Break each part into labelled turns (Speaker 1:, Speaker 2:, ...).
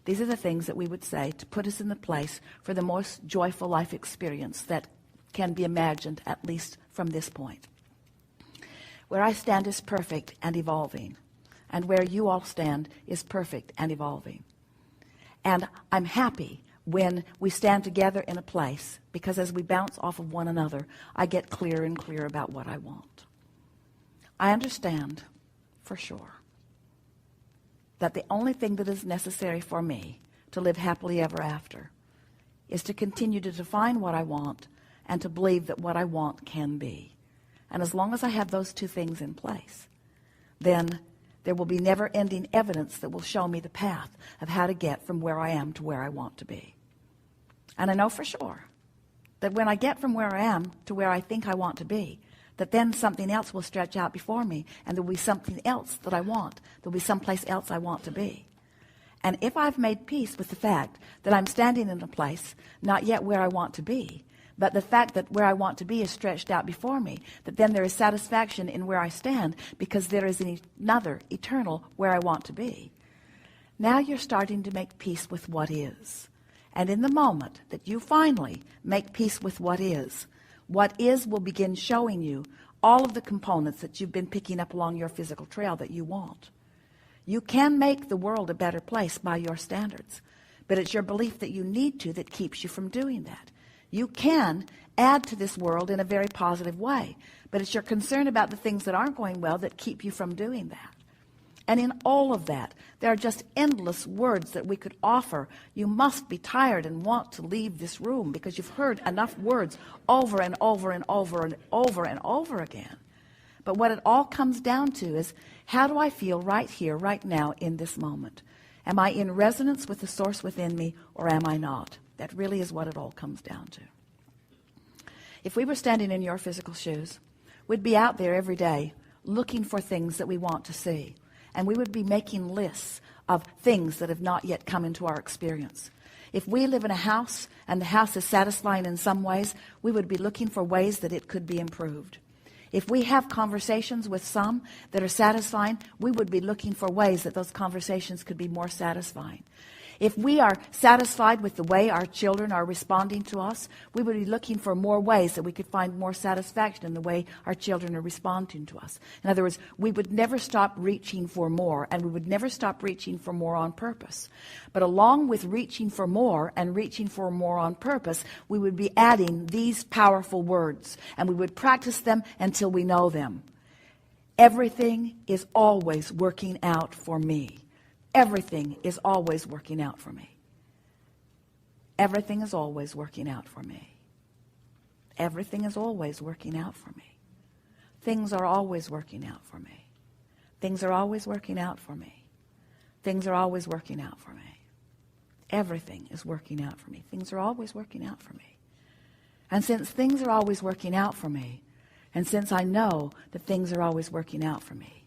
Speaker 1: These are the things that we would say to put us in the place for the most joyful life experience that can be imagined, at least from this point. Where I stand is perfect and evolving, and where you all stand is perfect and evolving. And I'm happy when we stand together in a place, because as we bounce off of one another, I get clearer and clearer about what I want. I understand for sure that the only thing that is necessary for me to live happily ever after is to continue to define what I want and to believe that what I want can be. And as long as I have those two things in place, then there will be never-ending evidence that will show me the path of how to get from where I am to where I want to be. And I know for sure that when I get from where I am to where I think I want to be, that then something else will stretch out before me, and there will be something else that I want. There will be someplace else I want to be. And if I've made peace with the fact that I'm standing in a place not yet where I want to be, but the fact that where I want to be is stretched out before me, that then there is satisfaction in where I stand because there is another eternal where I want to be. Now you're starting to make peace with what is. And in the moment that you finally make peace with what is will begin showing you all of the components that you've been picking up along your physical trail that you want. You can make the world a better place by your standards, but it's your belief that you need to that keeps you from doing that. You can add to this world in a very positive way, but it's your concern about the things that aren't going well that keep you from doing that. And in all of that, there are just endless words that we could offer. You must be tired and want to leave this room because you've heard enough words over and over and over and over and over again. But what it all comes down to is, how do I feel right here, right now, in this moment? Am I in resonance with the source within me, or am I not? That really is what it all comes down to. If we were standing in your physical shoes, we'd be out there every day looking for things that we want to see. And we would be making lists of things that have not yet come into our experience. If we live in a house and the house is satisfying in some ways, we would be looking for ways that it could be improved. If we have conversations with some that are satisfying, we would be looking for ways that those conversations could be more satisfying. If we are satisfied with the way our children are responding to us, we would be looking for more ways that we could find more satisfaction in the way our children are responding to us. In other words, we would never stop reaching for more, and we would never stop reaching for more on purpose. But along with reaching for more and reaching for more on purpose, we would be adding these powerful words, and we would practice them until we know them. Everything is always working out for me. Everything is always working out for me. Everything is always working out for me. Everything is always working out for me. Things are always working out for me. Things are always working out for me. Things are always working out for me. Everything is working out for me. Things are always working out for me. And since things are always working out for me, and since I know that things are always working out for me,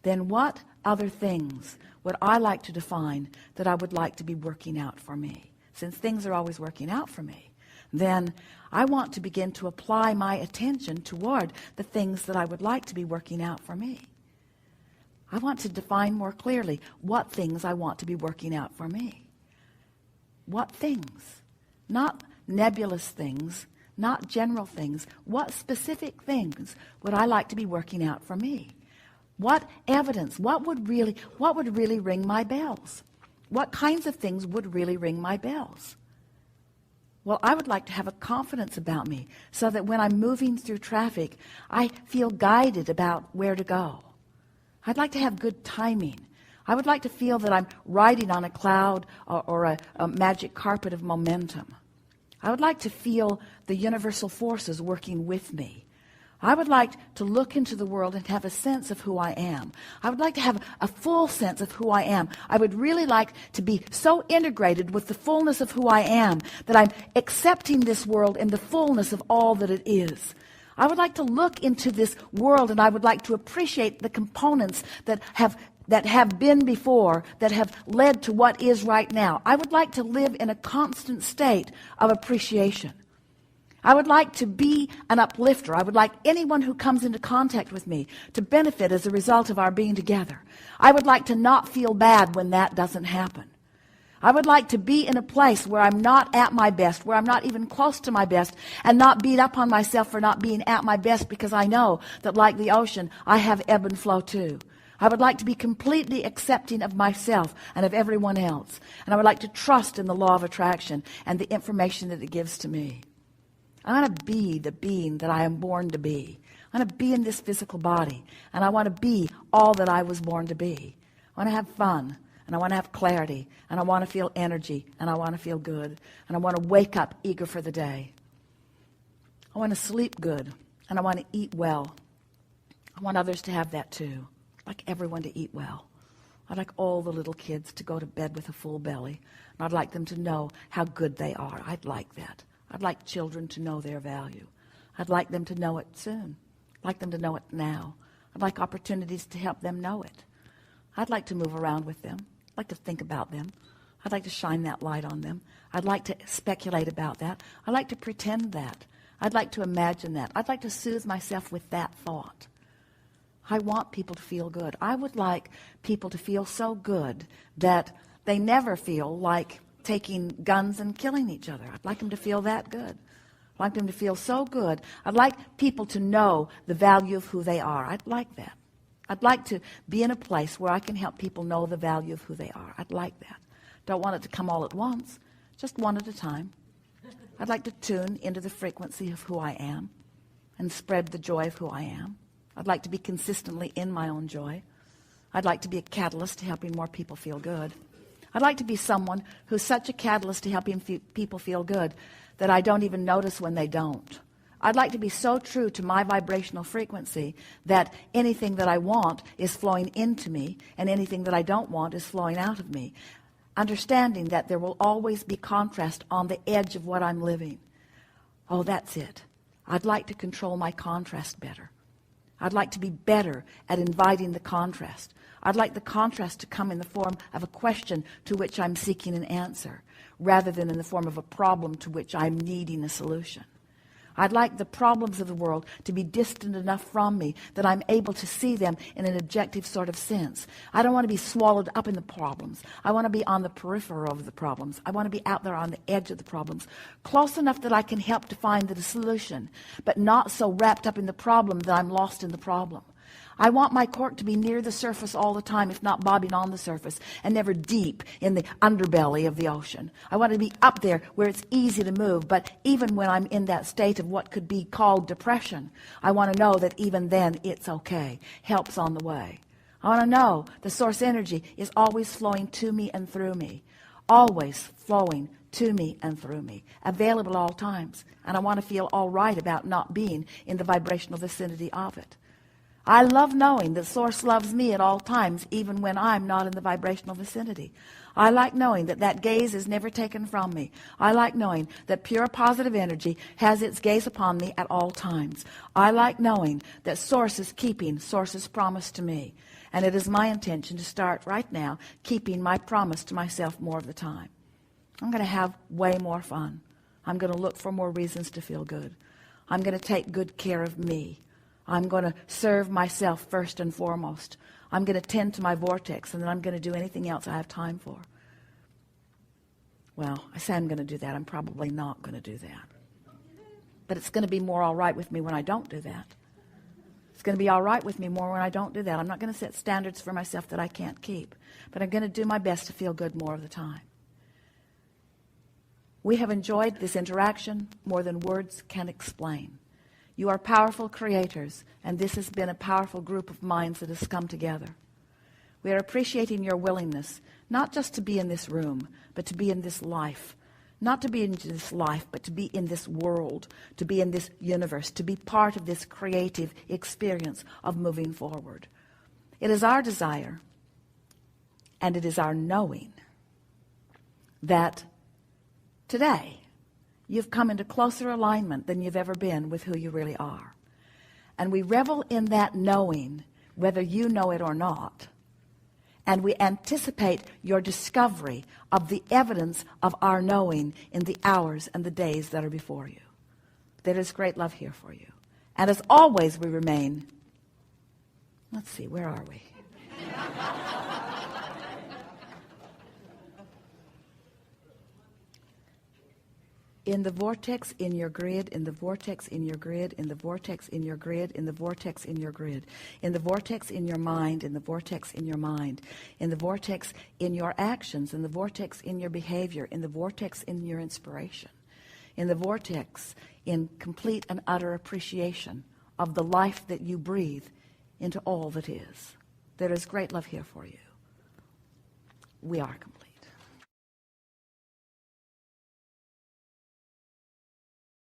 Speaker 1: then what other things would I like to define that I would like to be working out for me? Since things are always working out for me, then I want to begin to apply my attention toward the things that I would like to be working out for me. I want to define more clearly what things I want to be working out for me. What things? Not nebulous things, not general things. What specific things would I like to be working out for me? What evidence? What would really ring my bells? What kinds of things would really ring my bells? Well, I would like to have a confidence about me so that when I'm moving through traffic, I feel guided about where to go. I'd like to have good timing. I would like to feel that I'm riding on a cloud or a magic carpet of momentum. I would like to feel the universal forces working with me. I would like to look into the world and have a sense of who I am. I would like to have a full sense of who I am. I would really like to be so integrated with the fullness of who I am that I'm accepting this world in the fullness of all that it is. I would like to look into this world and I would like to appreciate the components that have been before, that have led to what is right now. I would like to live in a constant state of appreciation. I would like to be an uplifter. I would like anyone who comes into contact with me to benefit as a result of our being together. I would like to not feel bad when that doesn't happen. I would like to be in a place where I'm not at my best, where I'm not even close to my best, and not beat up on myself for not being at my best, because I know that, like the ocean, I have ebb and flow too. I would like to be completely accepting of myself and of everyone else. And I would like to trust in the law of attraction and the information that it gives to me. I want to be the being that I am born to be. I want to be in this physical body, and I want to be all that I was born to be. I want to have fun, and I want to have clarity, and I want to feel energy, and I want to feel good, and I want to wake up eager for the day. I want to sleep good, and I want to eat well. I want others to have that too. I'd like everyone to eat well. I'd like all the little kids to go to bed with a full belly, and I'd like them to know how good they are. I'd like that. I'd like children to know their value. I'd like them to know it soon. I'd like them to know it now. I'd like opportunities to help them know it. I'd like to move around with them. I'd like to think about them. I'd like to shine that light on them. I'd like to speculate about that. I'd like to pretend that. I'd like to imagine that. I'd like to soothe myself with that thought. I want people to feel good. I would like people to feel so good that they never feel like taking guns and killing each other. I'd like them to feel that good. I'd like them to feel so good. I'd like people to know the value of who they are. I'd like that. I'd like to be in a place where I can help people know the value of who they are. I'd like that. Don't want it to come all at once, just one at a time. I'd like to tune into the frequency of who I am and spread the joy of who I am. I'd like to be consistently in my own joy. I'd like to be a catalyst to helping more people feel good. I'd like to be someone who's such a catalyst to helping people feel good that I don't even notice when they don't. I'd like to be so true to my vibrational frequency that anything that I want is flowing into me, and anything that I don't want is flowing out of me. Understanding that there will always be contrast on the edge of what I'm living. Oh, that's it. I'd like to control my contrast better. I'd like to be better at inviting the contrast. I'd like the contrast to come in the form of a question to which I'm seeking an answer, rather than in the form of a problem to which I'm needing a solution. I'd like the problems of the world to be distant enough from me that I'm able to see them in an objective sort of sense. I don't want to be swallowed up in the problems. I want to be on the periphery of the problems. I want to be out there on the edge of the problems, close enough that I can help to find the solution, but not so wrapped up in the problem that I'm lost in the problem. I want my cork to be near the surface all the time, if not bobbing on the surface, and never deep in the underbelly of the ocean. I want to be up there where it's easy to move, but even when I'm in that state of what could be called depression, I want to know that even then it's okay. Help's on the way. I want to know the source energy is always flowing to me and through me, always flowing to me and through me, available at all times. And I want to feel all right about not being in the vibrational vicinity of it. I love knowing that Source loves me at all times, even when I'm not in the vibrational vicinity. I like knowing that that gaze is never taken from me. I like knowing that pure positive energy has its gaze upon me at all times. I like knowing that Source is keeping Source's promise to me. And it is my intention to start right now keeping my promise to myself more of the time. I'm going to have way more fun. I'm going to look for more reasons to feel good. I'm going to take good care of me. I'm going to serve myself first and foremost. I'm going to tend to my vortex, and then I'm going to do anything else I have time for. Well, I say I'm going to do that. I'm probably not going to do that. But it's going to be more all right with me when I don't do that. It's going to be all right with me more when I don't do that. I'm not going to set standards for myself that I can't keep. But I'm going to do my best to feel good more of the time. We have enjoyed this interaction more than words can explain. You are powerful creators, and this has been a powerful group of minds that has come together. We are appreciating your willingness, not just to be in this room, but to be in this life. Not to be in this life, but to be in this world, to be in this universe, to be part of this creative experience of moving forward. It is our desire, and it is our knowing, that today, you've come into closer alignment than you've ever been with who you really are. And we revel in that knowing, whether you know it or not. And we anticipate your discovery of the evidence of our knowing in the hours and the days that are before you. There is great love here for you. And as always, we remain, let's see, where are we? In the vortex in your grid, in the vortex in your grid, in the vortex in your grid, in the vortex in your grid, in the vortex in your mind, in the vortex in your mind, in the vortex in your actions, in the vortex in your behavior, in the vortex in your inspiration, in the vortex in complete and utter appreciation of the life that you breathe into all that is. There is great love here for you. We are complete.